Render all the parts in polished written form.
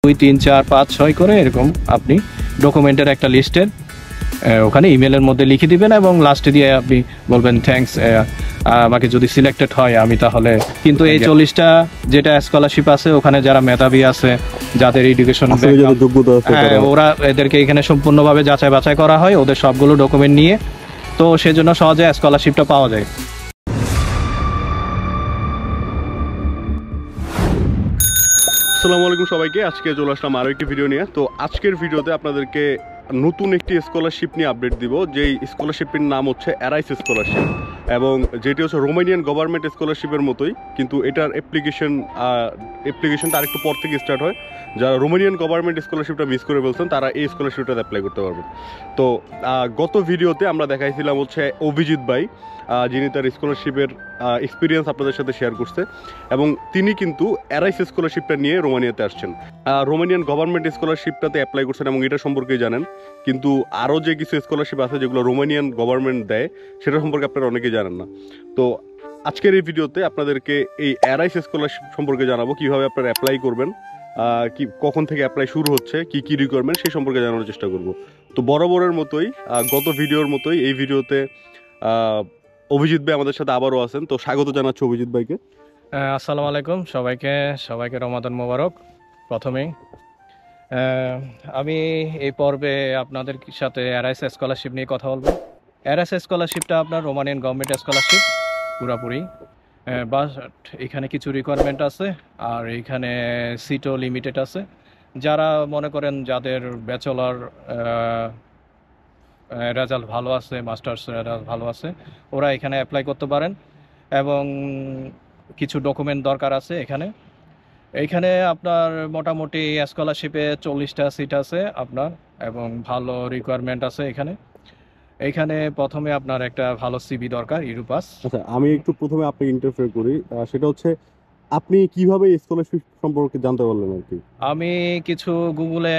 2 3 4 5 6 করে এরকম আপনি ডকুমেন্টের একটা লিস্টের ওখানে ইমেলের মধ্যে লিখে দিবেন এবং লাস্টে দিয়ে আপনি বলবেন থ্যাঙ্কস, আমাকে যদি সিলেক্টেড হয় আমি তাহলে। কিন্তু এই 40টা যেটা স্কলারশিপ আছে ওখানে যারা মেধাবী আছে, যাদের এডুকেশন ওরা এদেরকে এখানে সম্পূর্ণভাবে যাচাই বাছাই করা হয় ওদের সবগুলো ডকুমেন্ট নিয়ে, তো সেজন্য সহজে স্কলারশিপটা পাওয়া যায়। আসসালামু আলাইকুম সবাইকে, আজকে চলে আসলাম আরও একটি ভিডিও নিয়ে। তো আজকের ভিডিওতে আপনাদেরকে নতুন একটি স্কলারশিপ নিয়ে আপডেট দিব, যেই স্কলারশিপটির নাম হচ্ছে অ্যারাইস স্কলারশিপ, এবং যেটি হচ্ছে রোমানিয়ান গভর্নমেন্ট স্কলারশিপের মতোই, কিন্তু এটার অ্যাপ্লিকেশনটা আরেকটু পর থেকে স্টার্ট হয়। যারা রোমানিয়ান গভর্নমেন্ট স্কলারশিপটা মিস করে বলছেন তারা এই স্কলারশিপটাতে অ্যাপ্লাই করতে পারবেন। তো গত ভিডিওতে আমরা দেখাইছিলাম হচ্ছে অভিজিৎ ভাই, যিনি তার স্কলারশিপের এক্সপিরিয়েন্স আপনাদের সাথে শেয়ার করছে, এবং তিনি কিন্তু অ্যারাইস স্কলারশিপটা নিয়ে রোমানিয়াতে আসছেন। রোমানিয়ান গভর্নমেন্ট স্কলারশিপটাতে অ্যাপ্লাই করছেন এবং এটা সম্পর্কেই জানেন, কিন্তু আরও যে কিছু স্কলারশিপ আছে যেগুলো রোমানিয়ান গভর্নমেন্ট দেয় সেটা সম্পর্কে আপনারা অনেকেই জানেন না। তো আজকের এই ভিডিওতে আপনাদেরকে এই অ্যারাইস স্কলারশিপ সম্পর্কে জানাবো, কীভাবে আপনারা অ্যাপ্লাই করবেন, কখন থেকে অ্যাপ্লাই শুরু হচ্ছে, কি কি রিকোয়ারমেন্ট সেই সম্পর্কে জানানোর চেষ্টা করব। তো বরাবরের মতোই গত ভিডিওর মতোই এই ভিডিওতে অভিজিৎ ভাই আমাদের সাথে আবারও আছেন। তো স্বাগত জানাচ্ছি অভিজিৎ ভাইকে। আসসালামু আলাইকুম সবাইকে রমাদান মোবারক। প্রথমেই আমি এই পর্বে আপনাদের সাথে অ্যারাইস স্কলারশিপ নিয়ে কথা বলবো। অ্যারাইস স্কলারশিপটা আপনার রোমানিয়ান গভর্নমেন্ট স্কলারশিপ পুরাপুরি, বাট এখানে কিছু রিকোয়ারমেন্ট আছে আর এখানে সিটও লিমিটেড আছে। যারা মনে করেন যাদের ব্যাচেলর রেজাল্ট ভালো আছে, মাস্টার্স রেজাল্ট ভালো আছে, ওরা এখানে অ্যাপ্লাই করতে পারেন। এবং কিছু ডকুমেন্ট দরকার আছে এইখানে আপনার মোটামুটি স্কলারশিপে 40টা সিট আছে আপনার, এবং ভালো রিকোয়ারমেন্ট আছে এইখানে প্রথমে আপনার একটা ভালো সিভি দরকার, ইউরোপাস। আচ্ছা, আমি একটু প্রথমে আপনাকে ইন্টারফেয়ার করি, সেটা হচ্ছে আপনি কিভাবে স্কলারশিপ সম্পর্কে জানতে পারলেন আর কি? আমি কিছু গুগলে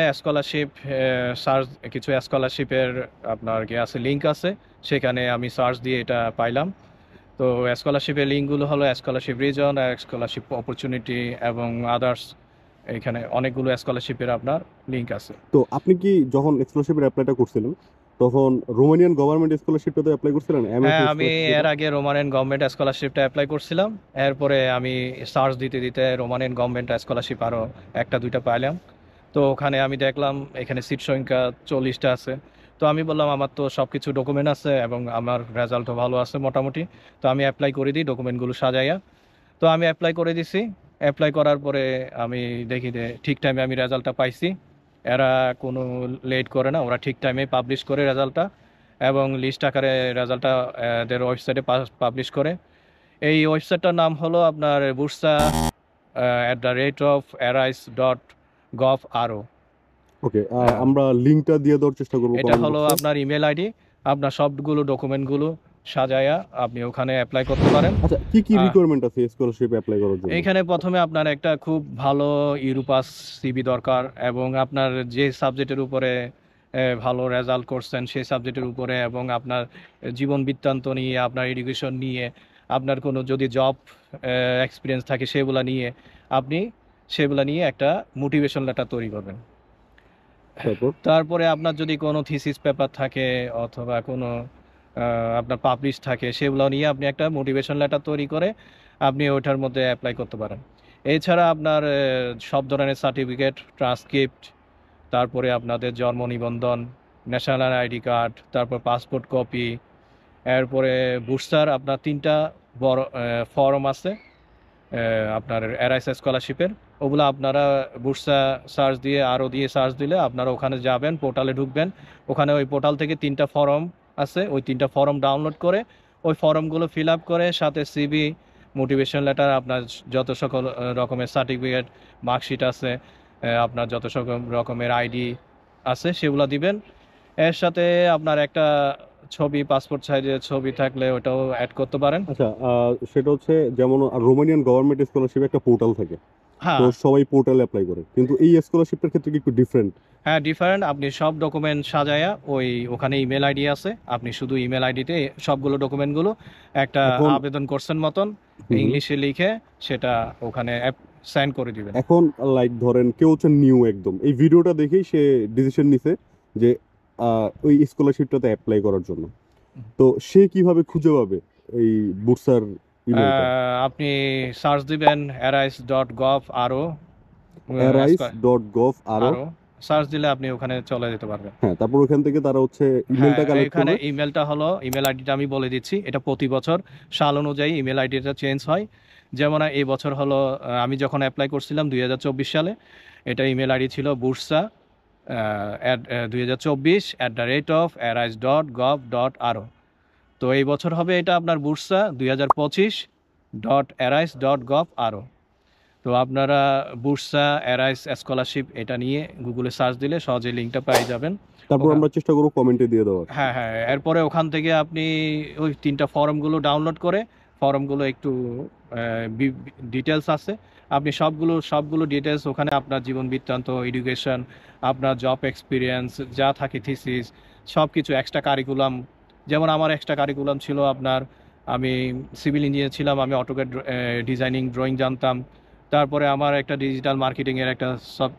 কিছু স্কলারশিপের আপনার কি আছে লিঙ্ক আছে, সেখানে আমি সার্চ দিয়ে এটা পাইলাম। তো স্কলারশিপের লিঙ্কগুলো হলো স্কলারশিপ রিজন, স্কলারশিপ অপরচুনিটি এবং আদার্স। এখানে অনেকগুলো স্কলারশিপের আপনার লিঙ্ক আছে। তো আপনি কি যখন স্কলারশিপের অ্যাপ্লাইটা করছিলেন তখন রোমানিয়ান গভর্নমেন্ট স্কলারশিপটাতে অ্যাপ্লাই করছিলেন? হ্যাঁ, আমি এর আগে রোমানিয়ান গভর্নমেন্ট স্কলারশিপটা অ্যাপ্লাই করছিলাম। এরপরে আমি সার্চ দিতে দিতে রোমানিয়ান গভর্নমেন্ট স্কলারশিপ আরও একটা দুইটা পাইলাম। তো ওখানে আমি দেখলাম এখানে সিট সংখ্যা 40টা আছে। তো আমি বললাম আমার তো সব কিছু ডকুমেন্ট আছে এবং আমার রেজাল্টও ভালো আছে মোটামুটি, তো আমি অ্যাপ্লাই করে দিই ডকুমেন্টগুলো সাজাইয়া। তো আমি অ্যাপ্লাই করে দিছি। অ্যাপ্লাই করার পরে আমি দেখি যে ঠিক টাইমে আমি রেজাল্টটা পাইছি। এরা কোনো লেট করে না, ওরা ঠিক টাইমে পাবলিশ করে রেজাল্টটা, এবং লিস্ট আকারে রেজাল্টটা এদের ওয়েবসাইটে পাবলিশ করে। এই ওয়েবসাইটটার নাম হলো আপনার bursa@arais.gov.ro। ওকে, আমরা লিংকটা দিয়ে দেওয়ার চেষ্টা করব। এটা হলো আপনার ইমেল আইডি। আপনার সবগুলো ডকুমেন্টগুলো সাজায়া আপনি ওখানে অ্যাপ্লাই করতে পারেন। আচ্ছা, কি কি রিকোয়ারমেন্ট আছে স্কলারশিপ অ্যাপ্লাই করার জন্য? এখানে প্রথমে আপনার একটা খুব ভালো ইউরোপাস সিভি দরকার, এবং আপনার যে সাবজেক্টের উপরে ভালো রেজাল্ট করছেন সেই সাবজেক্টের উপরে, এবং আপনার জীবন বৃত্তান্ত নিয়ে, আপনার এডুকেশন নিয়ে, আপনার কোনো যদি জব এক্সপিরিয়েন্স থাকে সেগুলা নিয়ে একটা মোটিভেশন লেটার তৈরি করবেন। তারপরে আপনার যদি কোনো থিসিস পেপার থাকে অথবা কোনো আপনার পাবলিশ থাকে, সেগুলো নিয়ে আপনি একটা মোটিভেশন লেটার তৈরি করে আপনি ওইটার মধ্যে অ্যাপ্লাই করতে পারেন। এছাড়া আপনার সব ধরনের সার্টিফিকেট, ট্রান্সক্রিপ্ট, তারপরে আপনাদের জন্ম নিবন্ধন, ন্যাশনাল আইডি কার্ড, তারপর পাসপোর্ট কপি, এরপরে বুস্টার আপনার 3টা বড় ফর্ম আছে আপনার অ্যারাইস স্কলারশিপের। ওগুলো আপনারা বুস্টা সার্চ দিয়ে সার্চ দিলে আপনারা ওখানে যাবেন, পোর্টালে ঢুকবেন। ওখানে ওই পোর্টাল থেকে 3টা ফর্ম আছে, ওই 3টা ফর্ম ডাউনলোড করে ওই ফর্মগুলো ফিল আপ করে সাথে সিভি, মোটিভেশন লেটার, আপনার যত সকল রকমের সার্টিফিকেট, মার্কশিট আছে, আপনার যত সকল রকমের আইডি আছে সেগুলো দিবেন। এর সাথে আপনার একটা ছবি, পাসপোর্ট সাইজের ছবি থাকলে ওটাও অ্যাড করতে পারেন। আচ্ছা, সেটা হচ্ছে যেমন রোমানিয়ান গভর্নমেন্ট স্কলারশিপ একটা পোর্টাল থাকে, তো সবাই পোর্টালে অ্যাপ্লাই করে, কিন্তু এই স্কলারশিপের ক্ষেত্রে কি একটু ডিফারেন্ট? হ্যাঁ, ডিফারেন্ট। আপনি সব ডকুমেন্ট সাজায়া ওখানে ইমেল আইডি আছে, আপনি শুধু ইমেল আইডিতে সবগুলো ডকুমেন্টগুলো একটা আবেদন করছেন মতন ইংলিশে লিখে সেটা ওখানে সেন্ড করে দিবেন। এখন লাইক ধরেন কেউ হচ্ছে নিউ একদম এই ভিডিওটা দেখেই সে ডিসিশন নিছে যে ওই স্কলারশিপটাতে অ্যাপ্লাই করার জন্য, তো সে কিভাবে খুঁজে পাবে এই বুরসার ইমেলটা? আপনি সার্চ দিবেন arise.gov.aro, arise.gov.aro। আরো সার্চ দিলে আপনি ওখানে চলে যেতে পারবেন। হ্যাঁ, তারপর ওখান থেকে তারা হচ্ছে হ্যাঁ, ইমেলটা কালেক্ট এখানে করবে। ইমেলটা হলো, ইমেল আইডিটা আমি বলে দিচ্ছি, এটা প্রতি বছর সাল অনুযায়ী ইমেল আইডিটা চেঞ্জ হয়। যেমন এই বছর হলো, আমি যখন অ্যাপ্লাই করছিলাম 2024 সালে, এটা ইমেল আইডি ছিল বুরসা 2024@arise.gov.aro। তো এই বছর হবে এটা আপনার বুরসা 2025.arise.gov.aro। তো আপনারা বুরসা অ্যারাইস স্কলারশিপ এটা নিয়ে গুগলে সার্চ দিলে সহজে লিঙ্কটা পেয়ে যাবেন। তারপর আমরা চেষ্টা করব কমেন্টে দিয়ে দেওয়ার। হ্যাঁ হ্যাঁ, এরপরে ওখান থেকে আপনি ওই 3টা ফর্মগুলো ডাউনলোড করে, ফর্মগুলো একটু ডিটেলস আছে, আপনি সবগুলো ডিটেলস ওখানে আপনার জীবন বৃত্তান্ত, এডুকেশন, আপনার জব এক্সপিরিয়েন্স যা থাকে, থিসিস, সব কিছু, এক্সট্রা কারিকুলাম। যেমন আমার এক্সট্রা কারিকুলাম ছিল আপনার, আমি সিভিল ইঞ্জিনিয়ার ছিলাম, আমি অটোক্যাড ডিজাইনিং ড্রয়িং জানতাম। তারপরে আমার একটা ডিজিটাল মার্কেটিংয়ের একটা সব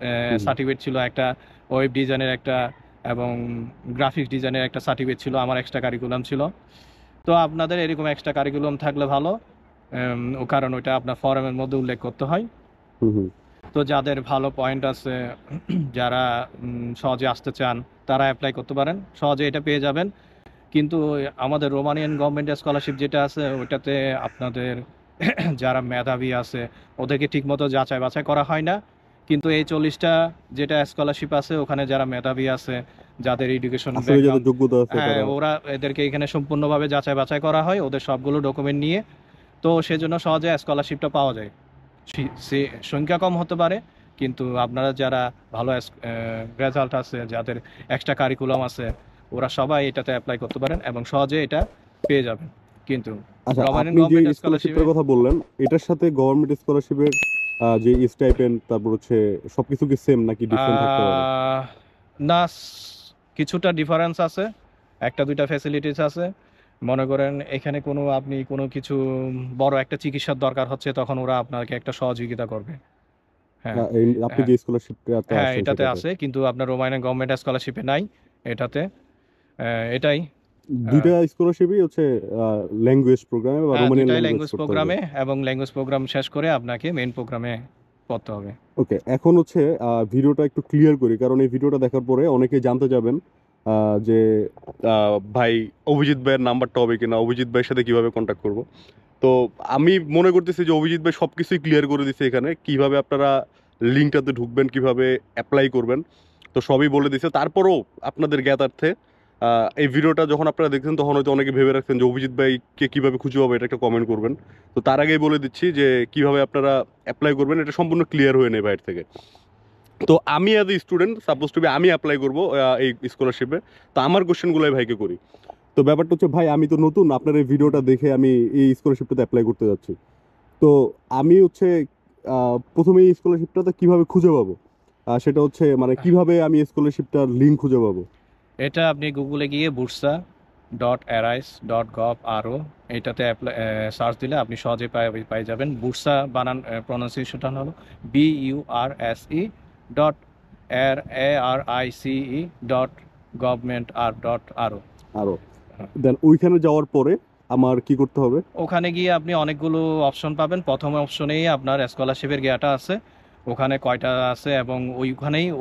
সার্টিফিকেট ছিল, একটা ওয়েব ডিজাইনের একটা, এবং গ্রাফিক্স ডিজাইনের একটা সার্টিফিকেট ছিল, আমার এক্সট্রা কারিকুলাম ছিল। তো আপনাদের এরকম এক্সট্রা কারিকুলাম থাকলে ভালো, ও কারণ ওইটা আপনার ফর্মের মধ্যে উল্লেখ করতে হয়। তো যাদের ভালো পয়েন্ট আছে, যারা সহজে আসতে চান, তারা অ্যাপ্লাই করতে পারেন, সহজে এটা পেয়ে যাবেন। কিন্তু আমাদের রোমানিয়ান গভর্নমেন্ট স্কলারশিপ যেটা আছে, ওইটাতে আপনাদের যারা মেধাবী আছে ওদেরকে ঠিকমতো যাচাই বাছাই করা হয় না। কিন্তু এই 40টা যেটা স্কলারশিপ আছে, ওখানে যারা মেধাবী আছে, যাদের এডুকেশন আসলে যাদের ব্যাকগ্রাউন্ড, যোগ্যতা আছে হ্যাঁ, তারা ওরা এদেরকে এখানে সম্পূর্ণভাবে যাচাই বাছাই করা হয়, ওদের সবগুলো ডকুমেন্ট নিয়ে। তো সেজন্য সহজে স্কলারশিপটা পাওয়া যায়। সে সংখ্যা কম হতে পারে, কিন্তু আপনারা যারা ভালো রেজাল্ট আছে, যাদের এক্সট্রা কারিকুলাম আছে, ওরা সবাই এটাতে অ্যাপ্লাই করতে পারেন এবং সহজে এটা পেয়ে যাবেন। কিন্তু আচ্ছা, রোমানিয়ান আপনি যে গভর্নমেন্ট স্কলারশিপে স্কলারশিপের কথা বললেন এটার সাথে গভর্নমেন্ট স্কলারশিপের যে স্টাইপেন্ড তারপর হচ্ছে সবকিছু কি সেম নাকি ডিফারেন্ট থাকতে পারে? না, কিছুটা ডিফারেন্স আছে, একটা দুইটা ফ্যাসিলিটিস আছে। মনে করেন এখানে আপনি কোনো কিছু বড় একটা চিকিৎসার দরকার হচ্ছে, তখন ওরা আপনাকে একটা সহযোগিতা করবে। হ্যাঁ আপনি হ্যাঁ যে স্কলারশিপটাতে হ্যাঁ, আসছেন এটাতে সেটাতে আছে, কিন্তু আপনার রোমানিয়ান গভর্নমেন্ট স্কলারশিপে নাই এটাতে। এটাই। দুইটা স্কলারশিপই হচ্ছে ল্যাঙ্গুয়েজ প্রোগ্রামে বা হ্যাঁ, রোমানিয়ান দুইটাই ল্যাঙ্গুয়েজ ল্যাঙ্গুয়েজ করতে হবে। প্রোগ্রামে, এবং ল্যাঙ্গুয়েজ প্রোগ্রাম শেষ করে আপনাকে মেইন প্রোগ্রামে পড়তে হবে। ওকে, এখন হচ্ছে ভিডিওটা একটু ক্লিয়ার করি, কারণ এই ভিডিওটা দেখার পরে অনেকেই জানতে যাবেন যে ভাই অভিজিৎ ভাইয়ের নাম্বারটা হবে কিনা, অভিজিৎ ভাইয়ের সাথে কিভাবে কন্ট্যাক্ট করব। তো আমি মনে করতেছি যে অভিজিৎ ভাই সব কিছুই ক্লিয়ার করে দিচ্ছে এখানে, কিভাবে আপনারা লিঙ্কটাতে ঢুকবেন, কিভাবে অ্যাপ্লাই করবেন, তো সবই বলে দিচ্ছে। তারপরেও আপনাদের জ্ঞাতার্থে এই ভিডিওটা যখন আপনারা দেখছেন তখন হয়তো অনেকে ভেবে রাখছেন যে অভিজিৎ ভাইকে কিভাবে খুঁজে পাবো, এটা একটা কমেন্ট করবেন। তো তার আগেই বলে দিচ্ছি যে কিভাবে আপনারা অ্যাপ্লাই করবেন, এটা সম্পূর্ণ ক্লিয়ার হয়ে নেই বাইরে থেকে। তো আমি as a student suppose to be আমি অ্যাপ্লাই করবো এই স্কলারশিপে, তো আমার কোশ্চেনগুলোই ভাইকে করি। তো ব্যাপারটা হচ্ছে ভাই, আমি তো নতুন, আপনার এই ভিডিওটা দেখে আমি এই স্কলারশিপটাতে অ্যাপ্লাই করতে যাচ্ছি। তো আমি হচ্ছে প্রথমে এই স্কলারশিপটাতে কিভাবে খুঁজে পাবো, সেটা হচ্ছে মানে কিভাবে আমি স্কলারশিপটার লিঙ্ক খুঁজে পাবো? এটা আপনি গুগলে গিয়ে bursa.arise.gov.aro এটাতে সার্চ দিলে আপনি সহজে পাই যাবেন। বুরসা বানান প্রনাউন্সিয়েশনটা হলো BURSE.ARICE.government.aro। আরো দেন ওইখানে যাওয়ার পরে আমার কি করতে হবে? ওখানে গিয়ে আপনি অনেকগুলো অপশন পাবেন। প্রথম অপশনেই আপনার স্কলারশিপের জ্ঞাটা আছে, ওখানে কয়টা আছে, এবং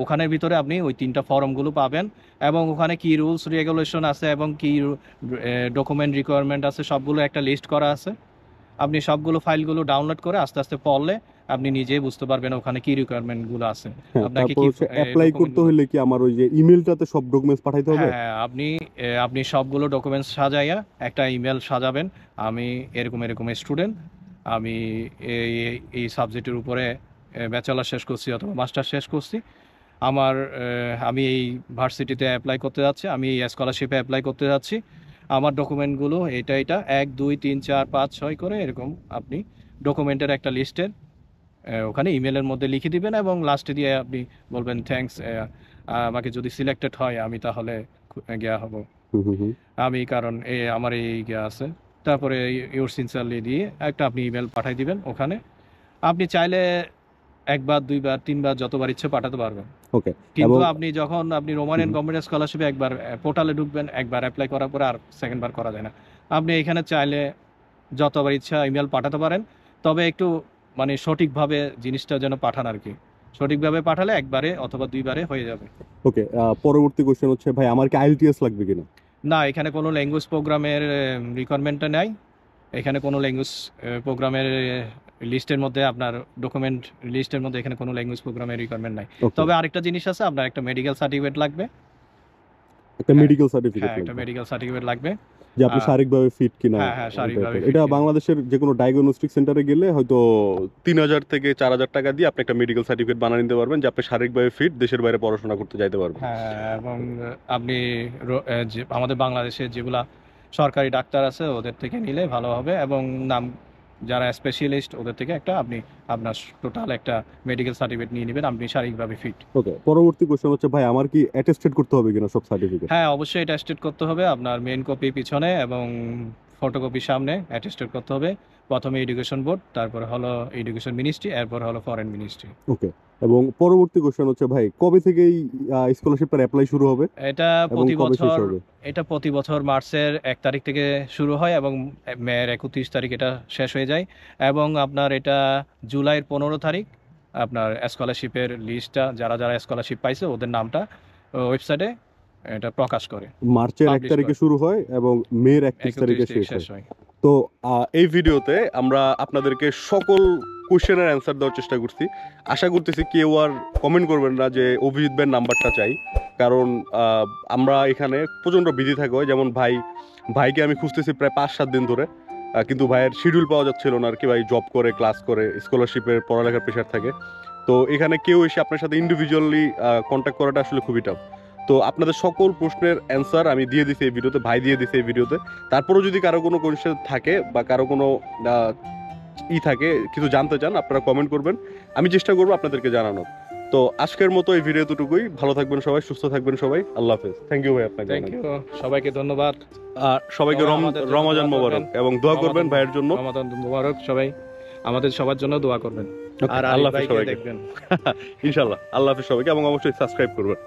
ওখানের ভিতরে আপনি ওই 3টা ফর্মগুলো পাবেন, এবং ওখানে কি রুলস রেগুলেশন আছে এবং কি ডকুমেন্ট রিকোয়ারমেন্ট আছে, সবগুলো একটা লিস্ট করা আছে। আপনি সবগুলো ফাইলগুলো ডাউনলোড করে আস্তে আস্তে পড়লে আপনি নিজেই বুঝতে পারবেন ওখানে কি রিকোয়ারমেন্টগুলো আছে, হ্যাঁ, আপনাকে তারপর কি হচ্ছে অ্যাপ্লাই করতে ডকুমেন্টগুলো। হলে কি আমার ওই যে ইমেলটাতে সব ডকুমেন্টস পাঠাইতে হবে? হ্যাঁ, আপনি সবগুলো ডকুমেন্টস সাজাইয়া একটা ইমেল সাজাবেন। আমি এরকম এরকম স্টুডেন্ট, আমি এই এই সাবজেক্টের উপরে ব্যাচেলার শেষ করছি অথবা মাস্টার শেষ করছি, আমি এই ভার্সিটিতে অ্যাপ্লাই করতে যাচ্ছি, আমি এই স্কলারশিপে অ্যাপ্লাই করতে যাচ্ছি, আমার ডকুমেন্টগুলো এটা 1 2 3 4 5 6 করে এরকম আপনি ডকুমেন্টের একটা লিস্টের ওখানে ইমেলের মধ্যে লিখে দিবেন, এবং লাস্টে দিয়ে আপনি বলবেন থ্যাঙ্কস, আমাকে যদি সিলেক্টেড হয় আমি তাহলে গিয়া হব, হুম হুম হুম। আমি কারণ আমার এই গিয়া আছে। তারপরে ইউর সিনসারলি দিয়ে একটা আপনি ইমেল পাঠিয়ে দিবেন ওখানে। আপনি চাইলে একবার, দুইবার, তিনবার যতবার ইচ্ছে পাঠাতে পারবেন। ওকে। কিন্তু এবং আপনি যখন আপনি রোমানিয়ান গভর্নমেন্ট স্কলারশিপে একবার পোর্টালে ঢুকবেন, একবার অ্যাপ্লাই করার পরে আর সেকেন্ড বার করা যায় না। আপনি এখানে চাইলে যতবার ইচ্ছা ইমেল পাঠাতে পারেন, তবে একটু মানে সঠিকভাবে জিনিসটা যেন পাঠান আর কি। সঠিকভাবে পাঠালে একবারে অথবা দুইবারে হয়ে যাবে। ওকে, পরবর্তী কোশ্চেন হচ্ছে ভাই আমার কি আইএলটিএস লাগবে কিনা? না, এখানে কোনো ল্যাঙ্গুয়েজ প্রোগ্রামের রিকোয়ারমেন্টটা নাই। এখানে কোনো ল্যাঙ্গুয়েজ প্রোগ্রামের লিস্টের মধ্যে আপনার ডকুমেন্ট লিস্টের মধ্যে এখানে কোনো ল্যাঙ্গুয়েজ প্রোগ্রামের রিকোয়ারমেন্ট নাই। ওকে, তবে আরেকটা জিনিস আছে, আপনার একটা মেডিকেল সার্টিফিকেট লাগবে। একটা হ্যাঁ, মেডিকেল সার্টিফিকেট হ্যাঁ, একটা লাগবে মেডিকেল সার্টিফিকেট লাগবে। যে আপনি আহ, শারীরিকভাবে ফিট কিনা। হ্যাঁ, হ্যাঁ, এই শারীরিকভাবে type-এর। fit এটা কিনা। বাংলাদেশের যে কোনো ডায়াগনস্টিক সেন্টারে গেলে হয়তো 3000 থেকে 4000 টাকা দিয়ে আপনি একটা মেডিকেল সার্টিফিকেট বানিয়ে নিতে পারবেন যে আপনি শারীরিকভাবে ফিট, দেশের বাইরে পড়াশোনা করতে যাইতে পারবেন। হ্যাঁ, এবং আপনি যে আমাদের বাংলাদেশে যেগুলা সরকারি ডাক্তার আছে ওদের থেকে নিলে ভালো হবে, এবং নাম যারা স্পেশালিস্ট ওদের থেকে একটা আপনি আপনার টোটাল একটা মেডিকেল সার্টিফিকেট নিয়ে নেবেন, আপনি শারীরিকভাবে ফিট। ওকে, পরবর্তী কোশ্চেন হচ্ছে ভাই আমার কি অ্যাটেস্টেড করতে হবে কিনা সব সার্টিফিকেট? হ্যাঁ, অবশ্যই এটা অ্যাটেস্টেড করতে হবে। আপনার মেইন কপি পিছনে এবং ফটোকপি সামনে অ্যাটেস্টেড করতে হবে। প্রথমে এডুকেশন বোর্ড, তারপর হলো এডুকেশন মিনিস্ট্রি, এরপর হলো ফরেন মিনিস্ট্রি। ওকে, এবং পরবর্তী কোশ্চেন হচ্ছে ভাই কবে থেকে এই স্কলারশিপটার অ্যাপ্লাই শুরু হবে এটা এবং প্রতি কবে শেষ বছর হবে? এটা প্রতি বছর মার্চের 1 তারিখ থেকে শুরু হয় এবং মের 31 তারিখ এটা শেষ হয়ে যায়। এবং আপনার এটা জুলাইয়ের 15 তারিখ আপনার স্কলারশিপের লিস্টটা যারা যারা স্কলারশিপ পাইছে ওদের নামটা ওয়েবসাইটে এটা প্রকাশ করে, মার্চের 1 পাবলিশ তারিখে করে। শুরু হয় এবং মের 31 তারিখে 31 তারিখ শেষ শেষ হয়। হয়। তো এই ভিডিওতে আমরা আপনাদেরকে সকল কোশ্চেনের অ্যান্সার দেওয়ার চেষ্টা করছি। আশা করতেছি কেউ আর কমেন্ট করবেন না যে অভিজিৎ ভাইয়ের নাম্বারটা চাই, কারণ আমরা এখানে প্রচণ্ড বিজি থাকা হয়। যেমন ভাইকে আমি খুঁজতেছি প্রায় 5-7 দিন ধরে, কিন্তু ভাইয়ের শিডিউল পাওয়া যাচ্ছিল না আর কি। ভাই জব করে, ক্লাস করে, স্কলারশিপের পড়ালেখার প্রেশার থাকে। তো এখানে কেউ এসে আপনার সাথে ইন্ডিভিজুয়ালি কন্ট্যাক্ট করাটা আসলে খুবই টাফ। তো আপনাদের সকল প্রশ্নের অ্যান্সার আমি দিয়ে দিছি এই ভিডিওতে, ভাই দিয়ে দিছে এই ভিডিওতে। তারপরেও যদি কারো কোনো কোয়েশ্চেন থাকে বা কারো কোনো থাকে, কিছু জানতে চান, আপনারা কমেন্ট করবেন, আমি চেষ্টা করবো আপনাদেরকে জানানোর। তো আজকের মতো এই ভিডিও এতটুকুই। ভালো থাকবেন সবাই, সুস্থ থাকবেন সবাই। আল্লাহ হাফেজ। থ্যাংক ইউ ভাই আপনাকে। থ্যাংক ইউ, সবাইকে ধন্যবাদ। আর সবাইকে সবাই আমাদের জন্য রমজান দোয়া মোবারক, করবেন। এবং দোয়া করবেন ভাইয়ের জন্য। রমাদান মুবারক। সবাই আমাদের সবার জন্য দোয়া করবেন। Okay, আর আল্লাহ আলিফ হাফেজ ভাইকে সবাইকে। দেখবেন। ইনশাল্লাহ। আল্লাহ হাফেজ সবাইকে, এবং অবশ্যই সাবস্ক্রাইব করবেন।